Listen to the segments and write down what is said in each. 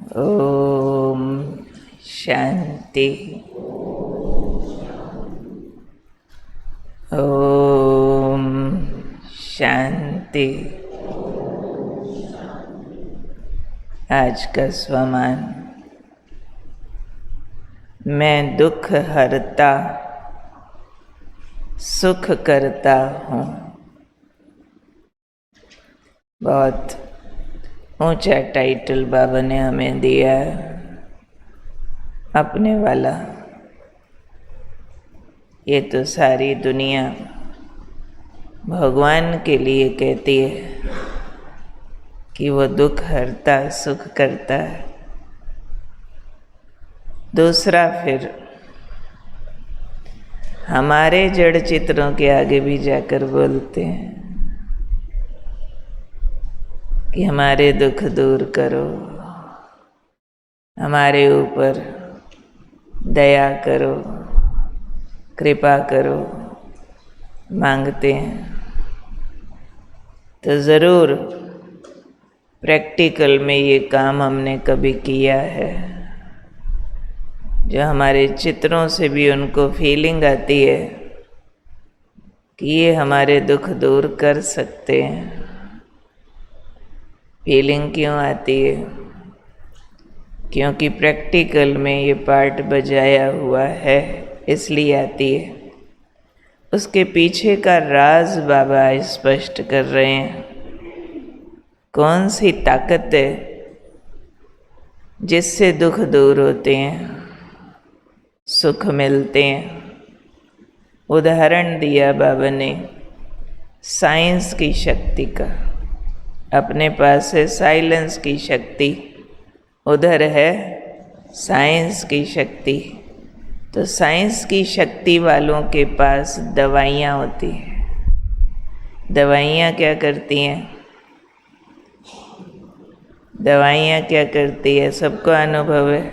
ओम शांति। ओम शांति। आज का स्वमान। मैं दुख हरता सुख करता हूँ। बहुत ऊंचा टाइटल बाबा ने हमें दिया अपने वाला। ये तो सारी दुनिया भगवान के लिए कहती है कि वो दुख हरता सुख करता है। दूसरा फिर हमारे जड़ चित्रों के आगे भी जाकर बोलते हैं कि हमारे दुख दूर करो, हमारे ऊपर दया करो, कृपा करो, मांगते हैं। तो ज़रूर प्रैक्टिकल में ये काम हमने कभी किया है, जो हमारे चित्रों से भी उनको फीलिंग आती है कि ये हमारे दुख दूर कर सकते हैं। फीलिंग क्यों आती है? क्योंकि प्रैक्टिकल में ये पार्ट बजाया हुआ है, इसलिए आती है। उसके पीछे का राज बाबा स्पष्ट कर रहे हैं। कौन सी ताकत है जिससे दुख दूर होते हैं, सुख मिलते हैं। उदाहरण दिया बाबा ने साइंस की शक्ति का। अपने पास है साइलेंस की शक्ति, उधर है साइंस की शक्ति। तो साइंस की शक्ति वालों के पास दवाइयाँ होती हैं। दवाइयाँ क्या करती हैं? दवाइयाँ क्या करती है? सबको अनुभव है।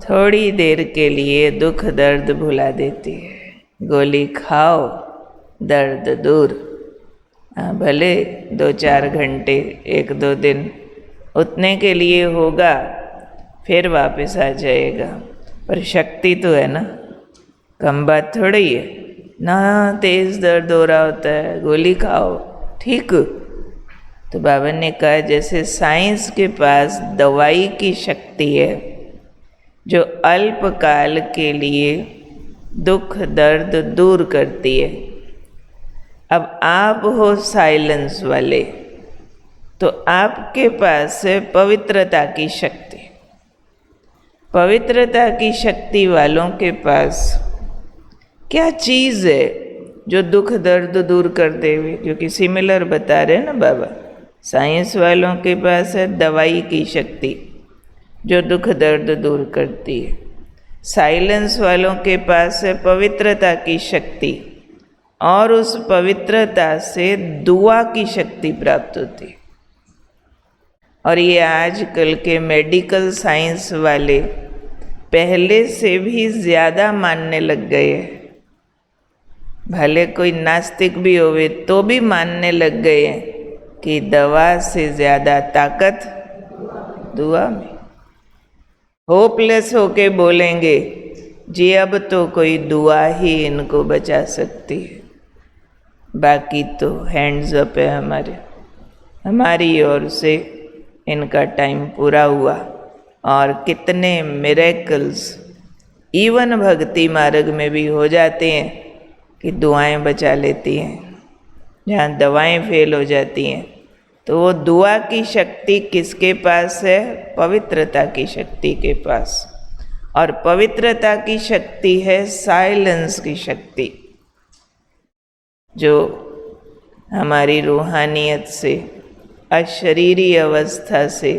थोड़ी देर के लिए दुख दर्द भुला देती है। गोली खाओ, दर्द दूर। भले 2-4 घंटे 1-2 दिन उतने के लिए होगा, फिर वापस आ जाएगा। पर शक्ति तो है ना, कम बात थोड़ी है ना। तेज दर्द हो रहा होता है, गोली खाओ, ठीक। तो बाबा ने कहा जैसे साइंस के पास दवाई की शक्ति है जो अल्पकाल के लिए दुख दर्द दूर करती है। अब आप हो साइलेंस वाले, तो आपके पास है पवित्रता की शक्ति। पवित्रता की शक्ति वालों के पास क्या चीज़ है जो दुख दर्द दूर कर देवे? क्योंकि सिमिलर बता रहे हैं ना बाबा। साइंस वालों के पास है दवाई की शक्ति जो दुख दर्द दूर करती है। साइलेंस वालों के पास है पवित्रता की शक्ति, और उस पवित्रता से दुआ की शक्ति प्राप्त होती है। और ये आजकल के मेडिकल साइंस वाले पहले से भी ज़्यादा मानने लग गए हैं। भले कोई नास्तिक भी होवे तो भी मानने लग गए हैं कि दवा से ज़्यादा ताकत दुआ में। होपलेस होके बोलेंगे जी अब तो कोई दुआ ही इनको बचा सकती है। बाकी तो हैंड्स अप है हमारी ओर से। इनका टाइम पूरा हुआ। और कितने मिरेकल्स इवन भक्ति मार्ग में भी हो जाते हैं कि दुआएं बचा लेती हैं। जहाँ दवाएं फेल हो जाती हैं तो वो दुआ की शक्ति किसके पास है? पवित्रता की शक्ति के पास। और पवित्रता की शक्ति है साइलेंस की शक्ति, जो हमारी रूहानियत से, अशरीरी अवस्था से,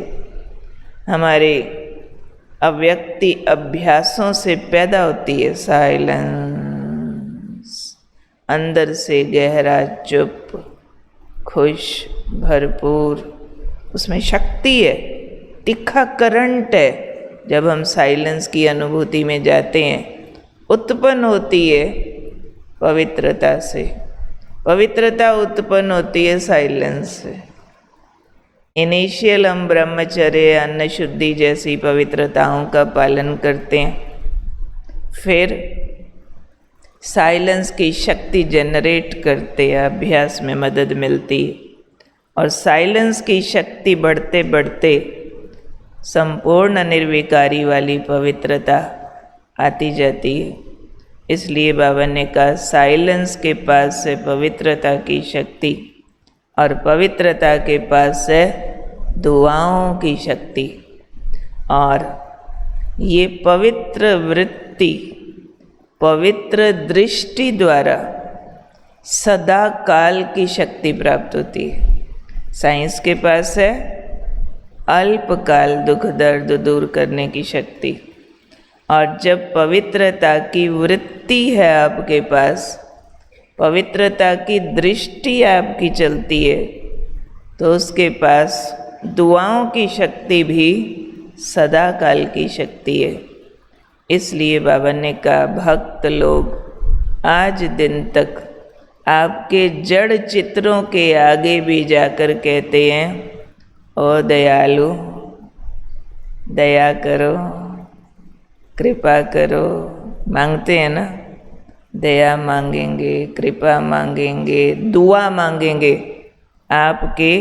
हमारे अव्यक्ति अभ्यासों से पैदा होती है। साइलेंस अंदर से गहरा, चुप, खुश, भरपूर, उसमें शक्ति है, तीखा करंट है। जब हम साइलेंस की अनुभूति में जाते हैं, उत्पन्न होती है पवित्रता से। पवित्रता उत्पन्न होती है साइलेंस से। इनिशियल हम ब्रह्मचर्य, अन्न शुद्धि जैसी पवित्रताओं का पालन करते हैं, फिर साइलेंस की शक्ति जनरेट करते हैं, अभ्यास में मदद मिलती है, और साइलेंस की शक्ति बढ़ते बढ़ते संपूर्ण निर्विकारी वाली पवित्रता आती जाती है। इसलिए बाबा ने कहा साइलेंस के पास से पवित्रता की शक्ति, और पवित्रता के पास से दुआओं की शक्ति, और ये पवित्र वृत्ति, पवित्र दृष्टि द्वारा सदा काल की शक्ति प्राप्त होती है। साइंस के पास है अल्पकाल दुख दर्द दूर करने की शक्ति, और जब पवित्रता की वृत्ति है आपके पास, पवित्रता की दृष्टि आपकी चलती है, तो उसके पास दुआओं की शक्ति भी सदा काल की शक्ति है। इसलिए बाबा ने कहा भक्त लोग आज दिन तक आपके जड़ चित्रों के आगे भी जाकर कहते हैं, ओ दयालु, दया करो, कृपा करो। मांगते हैं ना, दया मांगेंगे, कृपा मांगेंगे, दुआ मांगेंगे। आपके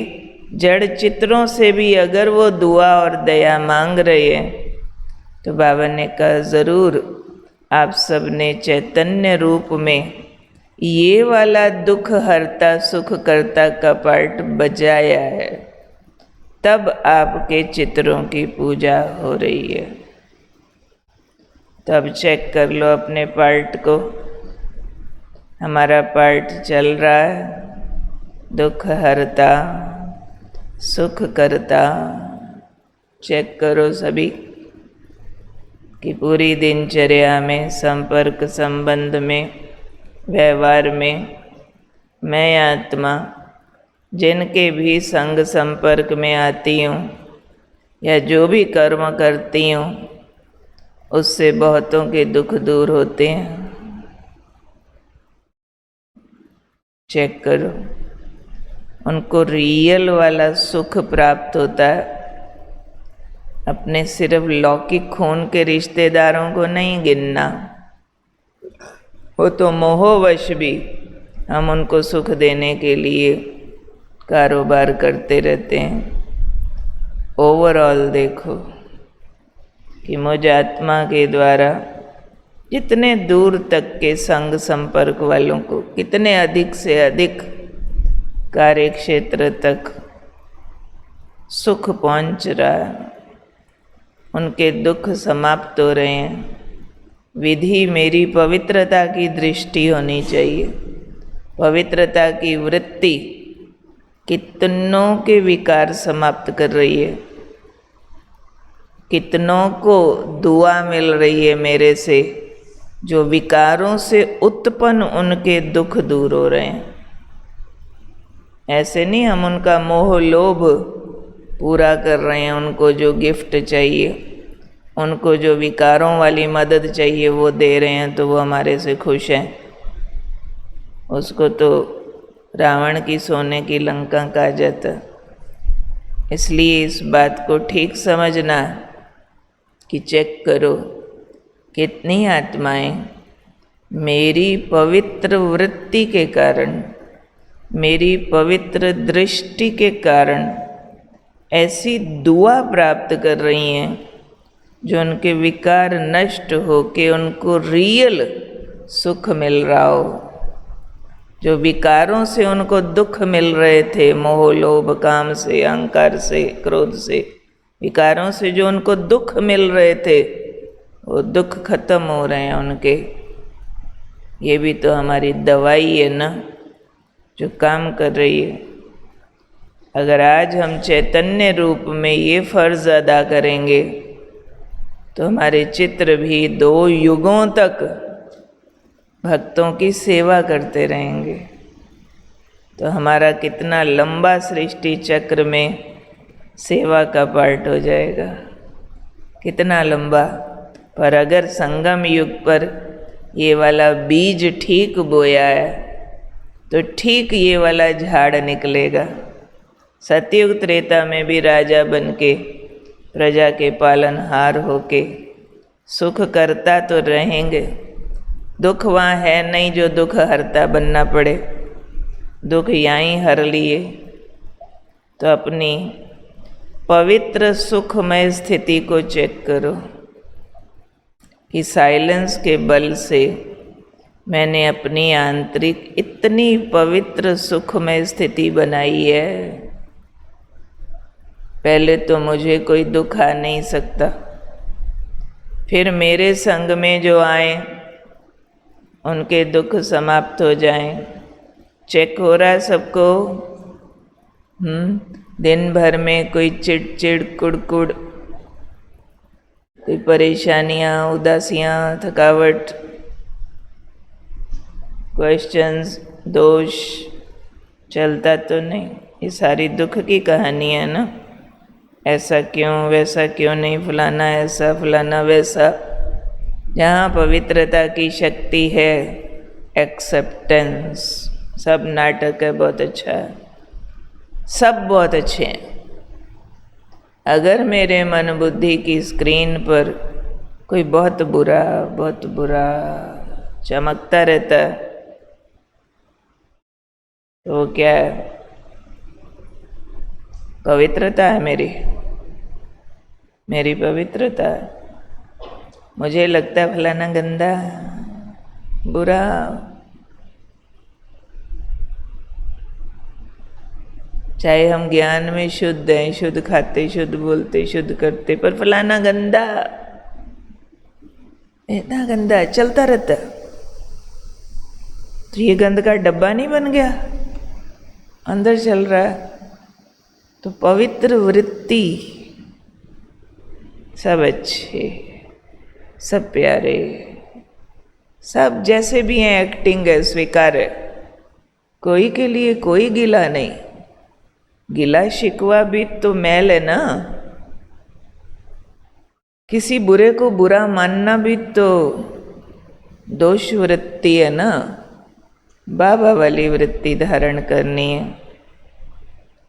जड़ चित्रों से भी अगर वो दुआ और दया मांग रहे हैं, तो बाबा ने कहा ज़रूर आप सब ने चैतन्य रूप में ये वाला दुख हरता सुख करता का पार्ट बजाया है, तब आपके चित्रों की पूजा हो रही है। तब चेक कर लो अपने पार्ट को, हमारा पार्ट चल रहा है, दुख हरता सुख करता। चेक करो सभी कि पूरी दिनचर्या में, संपर्क संबंध में, व्यवहार में, मैं आत्मा जिनके भी संग संपर्क में आती हूँ या जो भी कर्म करती हूँ, उससे बहुतों के दुख दूर होते हैं। चेक करो, उनको रियल वाला सुख प्राप्त होता है। अपने सिर्फ लौकिक खून के रिश्तेदारों को नहीं गिनना, वो तो मोहवश भी हम उनको सुख देने के लिए कारोबार करते रहते हैं। ओवरऑल देखो कि मुझ आत्मा के द्वारा जितने दूर तक के संग संपर्क वालों को कितने अधिक से अधिक कार्य क्षेत्र तक सुख पहुंच रहा है, उनके दुख समाप्त हो रहे हैं। विधि मेरी पवित्रता की दृष्टि होनी चाहिए, पवित्रता की वृत्ति कितनों के विकार समाप्त कर रही है, कितनों को दुआ मिल रही है मेरे से, जो विकारों से उत्पन्न उनके दुख दूर हो रहे हैं। ऐसे नहीं हम उनका मोह लोभ पूरा कर रहे हैं, उनको जो गिफ्ट चाहिए, उनको जो विकारों वाली मदद चाहिए वो दे रहे हैं, तो वो हमारे से खुश हैं। उसको तो रावण की सोने की लंका कहा जाता। इसलिए इस बात को ठीक समझना कि चेक करो कितनी आत्माएं मेरी पवित्र वृत्ति के कारण, मेरी पवित्र दृष्टि के कारण ऐसी दुआ प्राप्त कर रही हैं जो उनके विकार नष्ट हो के उनको रियल सुख मिल रहा हो। जो विकारों से उनको दुख मिल रहे थे, मोह लोभ काम से, अहंकार से, क्रोध से, विकारों से जो उनको दुख मिल रहे थे, वो दुख खत्म हो रहे हैं उनके। ये भी तो हमारी दवाई है ना, जो काम कर रही है। अगर आज हम चैतन्य रूप में ये फर्ज अदा करेंगे, तो हमारे चित्र भी 2 युगों तक भक्तों की सेवा करते रहेंगे। तो हमारा कितना लंबा सृष्टि चक्र में सेवा का पार्ट हो जाएगा, कितना लंबा। पर अगर संगम युग पर ये वाला बीज ठीक बोया है, तो ठीक ये वाला झाड़ निकलेगा। सतयुग त्रेता में भी राजा बन के प्रजा के पालनहार होके सुख करता तो रहेंगे। दुख वहाँ है नहीं जो दुख हरता बनना पड़े। दुख यहाँ हर लिए तो अपनी पवित्र सुखमय स्थिति को चेक करो कि साइलेंस के बल से मैंने अपनी आंतरिक इतनी पवित्र सुखमय स्थिति बनाई है, पहले तो मुझे कोई दुख आ नहीं सकता, फिर मेरे संग में जो आए उनके दुख समाप्त हो जाएं। चेक हो रहा है सबको? दिन भर में कोई चिड़चिड़ कुड़कुड़, कोई परेशानियाँ, उदासियाँ, थकावट, क्वेश्चंस, दोष चलता तो नहीं? ये सारी दुख की कहानी है ना। ऐसा क्यों, वैसा क्यों नहीं, फलाना ऐसा, फलाना वैसा। जहाँ पवित्रता की शक्ति है, एक्सेप्टेंस। सब नाटक है, बहुत अच्छा है, सब बहुत अच्छे हैं। अगर मेरे मन बुद्धि की स्क्रीन पर कोई बहुत बुरा चमकता रहता है तो वो क्या है? पवित्रता है मेरी पवित्रता है। मुझे लगता है फलाना गंदा, बुरा, चाहे हम ज्ञान में शुद्ध हैं, शुद्ध खाते, शुद्ध बोलते, शुद्ध करते, पर फलाना गंदा, इतना गंदा चलता रहता, तो ये गंद का डब्बा नहीं बन गया, अंदर चल रहा है। तो पवित्र वृत्ति, सब अच्छे, सब प्यारे, सब जैसे भी हैं, एक्टिंग है, स्वीकार है। कोई के लिए कोई गिला नहीं। गिला शिकवा भी तो मैल है ना। किसी बुरे को बुरा मानना भी तो दोष वृत्ति है ना। बाबा वाली वृत्ति धारण करनी है।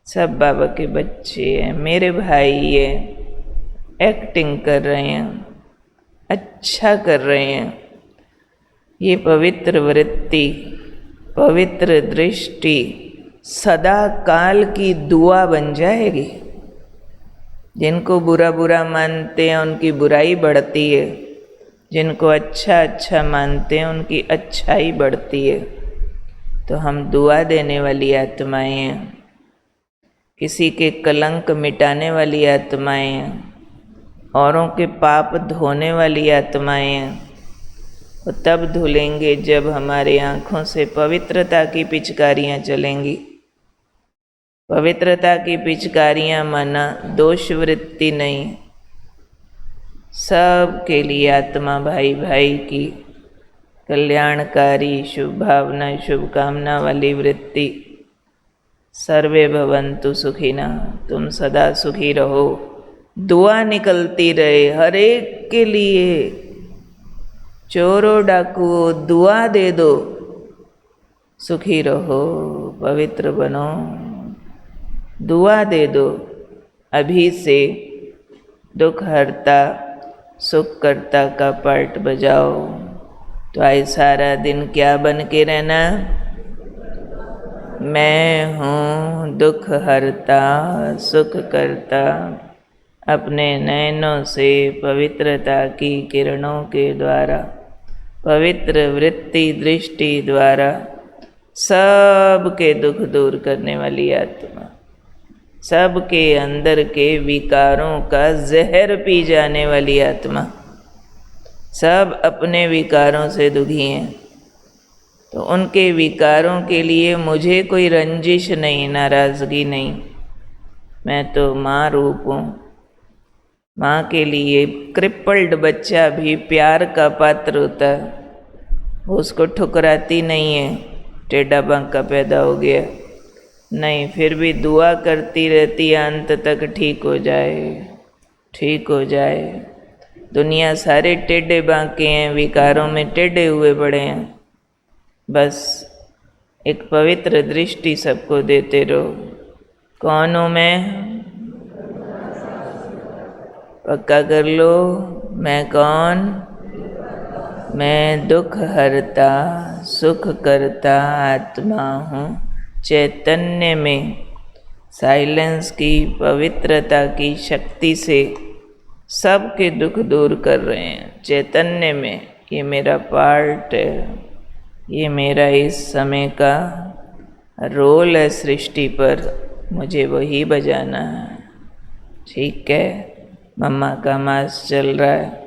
सब बाबा के बच्चे हैं, मेरे भाई हैं, एक्टिंग कर रहे हैं, अच्छा कर रहे हैं। ये पवित्र वृत्ति, पवित्र दृष्टि सदा काल की दुआ बन जाएगी। जिनको बुरा बुरा मानते हैं उनकी बुराई बढ़ती है, जिनको अच्छा अच्छा मानते हैं उनकी अच्छाई बढ़ती है। तो हम दुआ देने वाली आत्माएं हैं, किसी के कलंक मिटाने वाली आत्माएं हैं, औरों के पाप धोने वाली आत्माएं हैं। वो तब धुलेंगे जब हमारे आँखों से पवित्रता की पिचकारियाँ चलेंगी। पवित्रता की पिचकारियाँ माना दोष वृत्ति नहीं, सब के लिए आत्मा भाई भाई की कल्याणकारी शुभ भावना, शुभकामना वाली वृत्ति। सर्वे भवन्तु सुखिनः, तुम सदा सुखी रहो। दुआ निकलती रहे हर एक के लिए। चोरों डाकुओं दुआ दे दो, सुखी रहो, पवित्र बनो, दुआ दे दो। अभी से दुख हरता सुख करता का पार्ट बजाओ। तो आज सारा दिन क्या बन के रहना? मैं हूँ दुख हरता सुख करता। अपने नयनों से पवित्रता की किरणों के द्वारा, पवित्र वृत्ति दृष्टि द्वारा सबके दुख दूर करने वाली आत्मा, सबके अंदर के विकारों का जहर पी जाने वाली आत्मा। सब अपने विकारों से दुखी हैं, तो उनके विकारों के लिए मुझे कोई रंजिश नहीं, नाराज़गी नहीं। मैं तो माँ रूप हूँ। माँ के लिए क्रिपल्ड बच्चा भी प्यार का पात्र होता है। वो उसको ठुकराती नहीं है, टेढ़ा बांका पैदा हो गया नहीं, फिर भी दुआ करती रहती है अंत तक ठीक हो जाए, ठीक हो जाए। दुनिया सारे टेढ़े बांके हैं, विकारों में टेढ़े हुए पड़े हैं। बस एक पवित्र दृष्टि सबको देते रहो। कौन हूँ मैं? पक्का कर लो। मैं कौन? मैं दुख हरता सुख करता आत्मा हूँ। चैतन्य में साइलेंस की पवित्रता की शक्ति से सबके दुख दूर कर रहे हैं। चैतन्य में ये मेरा पार्ट है, ये मेरा इस समय का रोल है सृष्टि पर, मुझे वही बजाना है। ठीक है, मम्मा का मास चल रहा है।